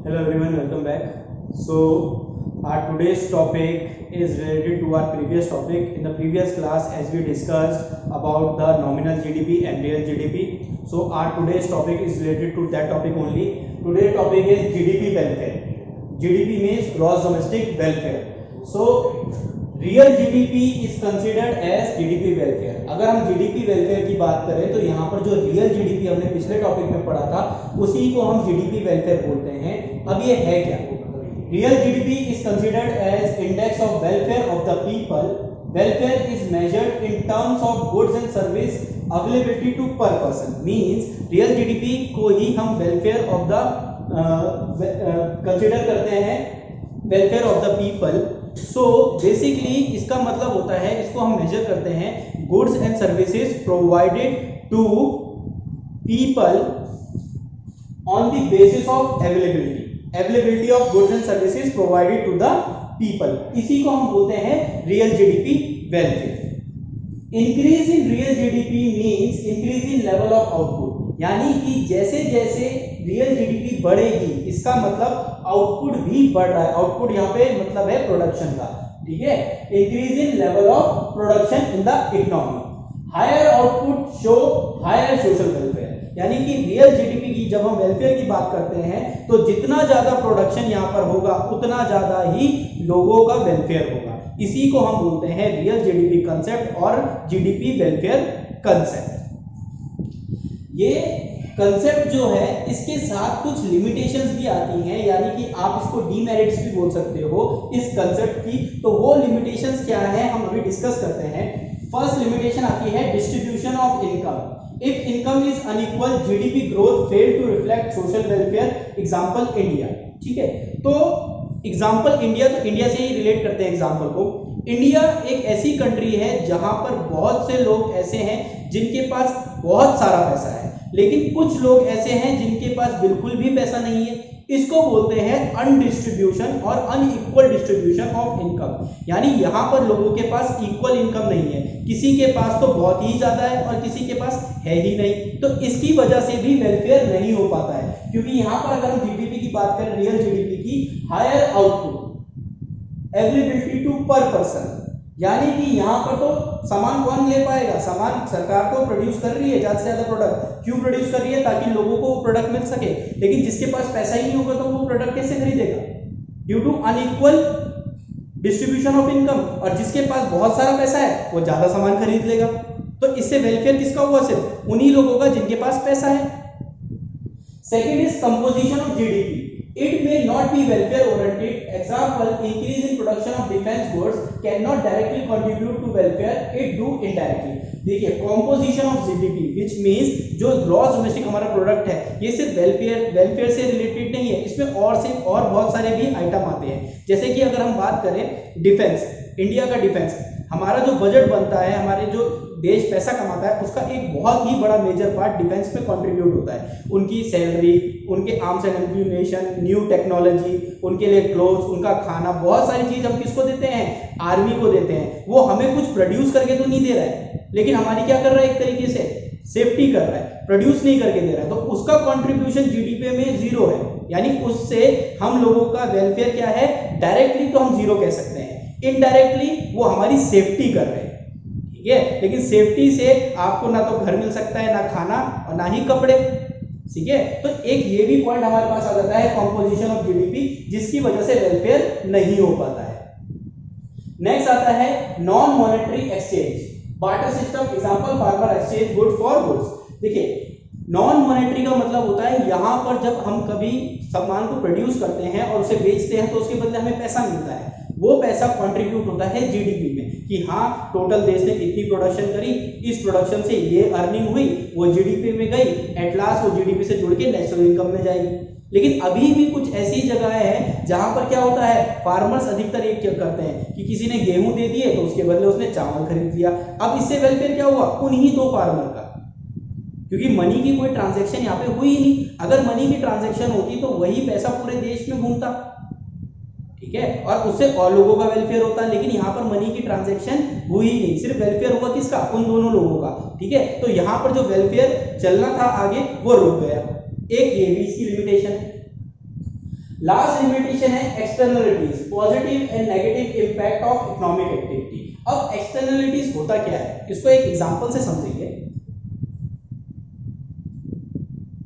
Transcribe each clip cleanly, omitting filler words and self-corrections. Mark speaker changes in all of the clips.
Speaker 1: Hello everyone, welcome back. So our today's topic is related to our previous topic. In the previous class, as we discussed about the nominal GDP and real GDP. So our today's topic is related to that topic only. Today's topic is GDP welfare. GDP means gross domestic welfare. So real GDP is considered as GDP welfare. अगर हम GDP welfare की बात करें तो यहाँ पर जो real GDP हमने पिछले टॉपिक में पढ़ा था उसी को हम जीडीपी वेलफेयर बोलते हैं। अब ये है क्या? Real GDP is considered as index of welfare of the people. Welfare is measured in terms of goods and service availability to per person. Means real GDP को ही हम वेलफेयर ऑफ द कंसिडर करते हैं, welfare of the people. So basically इसका मतलब होता है, इसको हम मेजर करते हैं goods and services provided to people on the basis of availability of goods and services provided to the people. इसी को हम बोलते हैं real GDP welfare. Increase in real GDP means increase in level of output, यानी कि जैसे जैसे real GDP बढ़ेगी इसका मतलब आउटपुट भी बढ़ रहा है। आउटपुट यहाँ पे मतलब है प्रोडक्शन का, ठीक है। Increase in level of production in the economy. Higher output show higher social welfare, यानी कि रियल जीडीपी की जब हम वेलफेयर की बात करते हैं तो जितना ज्यादा प्रोडक्शन यहाँ पर होगा उतना ज्यादा ही लोगों का वेलफेयर होगा। इसी को हम बोलते हैं रियल जीडीपी कंसेप्ट और जीडीपी वेलफेयर कंसेप्ट। ये कंसेप्ट जो है इसके साथ कुछ लिमिटेशंस भी आती हैं, यानी कि आप इसको डीमेरिट्स भी बोल सकते हो इस कंसेप्ट की। तो वो लिमिटेशंस क्या है हम अभी डिस्कस करते हैं। फर्स्ट लिमिटेशन आती है distribution of income. If income is unequal GDP growth fail to reflect social welfare. Example India, ठीक है। तो एग्जांपल इंडिया, तो इंडिया से ही रिलेट करते हैं एग्जांपल को। इंडिया एक ऐसी कंट्री है जहां पर बहुत से लोग ऐसे हैं जिनके पास बहुत सारा पैसा है, लेकिन कुछ लोग ऐसे हैं जिनके पास बिल्कुल भी पैसा नहीं है। इसको बोलते हैं अनडिस्ट्रीब्यूशन और अनइक्वल डिस्ट्रीब्यूशन ऑफ इनकम, यानी यहां पर लोगों के पास इक्वल इनकम नहीं है। किसी के पास तो बहुत ही ज्यादा है और किसी के पास है ही नहीं। तो इसकी वजह से भी वेलफेयर नहीं हो पाता है, क्योंकि यहां पर अगर हम जीडीपी की बात करें, रियल जीडीपी की, higher output availability to per person, यानी कि यहाँ पर तो सामान कौन ले पाएगा? सामान सरकार तो प्रोड्यूस कर रही है ज्यादा से ज्यादा प्रोडक्ट। क्यों प्रोड्यूस कर रही है? ताकि लोगों को प्रोडक्ट मिल सके। लेकिन जिसके पास पैसा ही नहीं होगा तो वो प्रोडक्ट कैसे खरीदेगा? Due to unequal distribution of income. और जिसके पास बहुत सारा पैसा है वो ज्यादा सामान खरीद लेगा। तो इससे वेलफेयर किसका हुआ? सिर्फ उन्हीं लोगों का जिनके पास पैसा है। Second is composition of GDP. It may not be welfare oriented. Example, increase in production of defense goods cannot directly contribute to welfare. It do indirectly. देखिए, composition of GDP, which means जो gross domestic हमारा product है, ये सिर्फ welfare से related नहीं है। इसमें और बहुत सारे भी आइटम आते हैं। जैसे कि अगर हम बात करें डिफेंस, इंडिया का डिफेंस, हमारा जो बजट बनता है, हमारे जो देश पैसा कमाता है, उसका एक बहुत ही बड़ा मेजर पार्ट डिफेंस में कंट्रीब्यूट होता है। उनकी सैलरी, उनके arms and ammunition, new technology, उनके लिए क्लोथ्स, उनका खाना, बहुत सारी चीज हम किसको देते हैं? आर्मी को देते हैं। वो हमें कुछ प्रोड्यूस करके तो नहीं दे रहा है, लेकिन हमारी क्या कर रहा है? एक तरीके से सेफ्टी कर रहा है, प्रोड्यूस नहीं करके दे रहा है। तो उसका कंट्रीब्यूशन जीडीपी में जीरो है, यानी उससे हम लोगों का वेलफेयर क्या है? डायरेक्टली तो हम जीरो कह सकते हैं, इनडायरेक्टली वो हमारी सेफ्टी कर रहे हैं, ठीक है। लेकिन सेफ्टी से आपको ना तो घर मिल सकता है, ना खाना और ना ही कपड़े, ठीक है। तो एक ये भी पॉइंट हमारे पास आ जाता है कंपोजिशन ऑफ जीडीपी, जिसकी वजह से वेलफेयर नहीं हो पाता है। नेक्स्ट आता है non monetary exchange, barter system. Example, farmer exchange good for goods. देखिए, नॉन मॉनेटरी का मतलब होता है यहां पर जब हम कभी सामान को प्रोड्यूस करते हैं और उसे बेचते हैं तो उसके बदले हमें पैसा मिलता है। वो पैसा कंट्रीब्यूट होता है जीडीपी में, कि हाँ टोटल देश ने इतनी प्रोडक्शन करी, इस प्रोडक्शन से ये अर्निंग हुई, वो जीडीपी में गई, एट लास्ट वो जीडीपी से जुड़ के नेशनल इनकम में जाएगी। लेकिन अभी भी कुछ ऐसी जगह है जहां पर क्या होता है, फार्मर्स अधिकतर एक क्या करते हैं कि किसी ने गेहूं दे दिए तो उसके बदले उसने चावल खरीद लिया। अब इससे वेलफेयर क्या हुआ? उन्हीं दो फार्मर का, क्योंकि मनी की कोई ट्रांजैक्शन यहाँ पे हुई ही नहीं। अगर मनी की ट्रांजैक्शन होती तो वही पैसा पूरे देश में घूमता, ठीक है, और उससे और लोगों का वेलफेयर होता। लेकिन यहाँ पर मनी की ट्रांजैक्शन हुई ही नहीं, सिर्फ वेलफेयर हुआ किसका? उन दोनों लोगों का, ठीक है। तो यहाँ पर जो वेलफेयर चलना था आगे वो रुक गया। एक ये भी इसकी लिमिटेशन है। लास्ट लिमिटेशन है externalities, positive and negative impact of economic activity. अब एक्सटर्नलिटीज होता क्या है, इसको एक एग्जांपल से समझेंगे।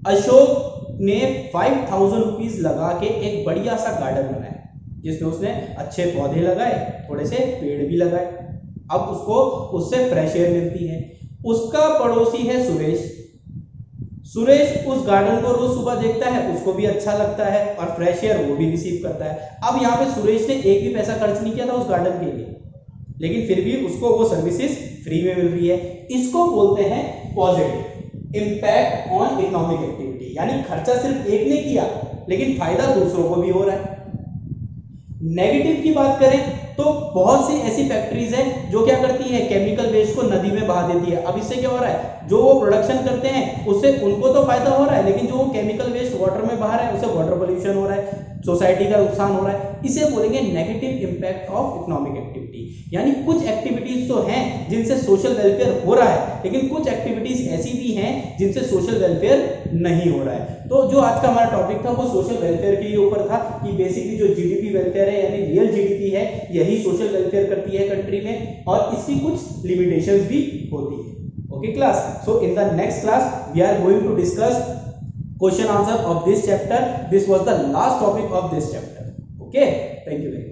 Speaker 1: अशोक ने 5000 रुपीज लगा के एक बढ़िया सा गार्डन बनाया, जिसमें उसने अच्छे पौधे लगाए, थोड़े से पेड़ भी लगाए। अब उसको उससे फ्रेश एयर मिलती है। उसका पड़ोसी है सुरेश। सुरेश उस गार्डन को रोज सुबह देखता है, उसको भी अच्छा लगता है और फ्रेश एयर वो भी रिसीव करता है। अब यहाँ पे सुरेश ने एक भी पैसा खर्च नहीं किया था उस गार्डन के लिए, लेकिन फिर भी उसको वो सर्विसेज फ्री में मिल रही है। इसको बोलते हैं positive impact on economic activity, यानी खर्चा सिर्फ एक ने किया लेकिन फायदा दूसरों को भी हो रहा है। नेगेटिव की बात करें तो बहुत सी ऐसी फैक्ट्रीज हैं जो क्या करती है, केमिकल वेस्ट को नदी में बहा देती है। अब इससे क्या हो रहा है, जो वो प्रोडक्शन करते हैं उससे उनको तो फायदा हो रहा है, लेकिन जो वो केमिकल वेस्ट वाटर में बहा रहे हैं उससे वाटर पोल्यूशन हो रहा है, सोसाइटी का नुकसान हो रहा है। इसे बोलेंगे negative impact of economic activity. यानी कुछ एक्टिविटीज तो हैं जिनसे सोशल वेलफेयर हो रहा है, लेकिन कुछ एक्टिविटीज ऐसी भी हैं जिनसे सोशल वेलफेयर नहीं हो रहा है। तो जो आज का हमारा टॉपिक था वो सोशल वेलफेयर के ऊपर था कि बेसिकली जो जीडीपी वेलफेयर है यानी रियल जीडीपी है, यही सोशल वेलफेयर करती है कंट्री में, और इसकी कुछ लिमिटेशंस भी होती है। Okay class, so in the next class we are going to discuss question answer of this chapter. This was the last topic of this chapter. Okay, thank you very much.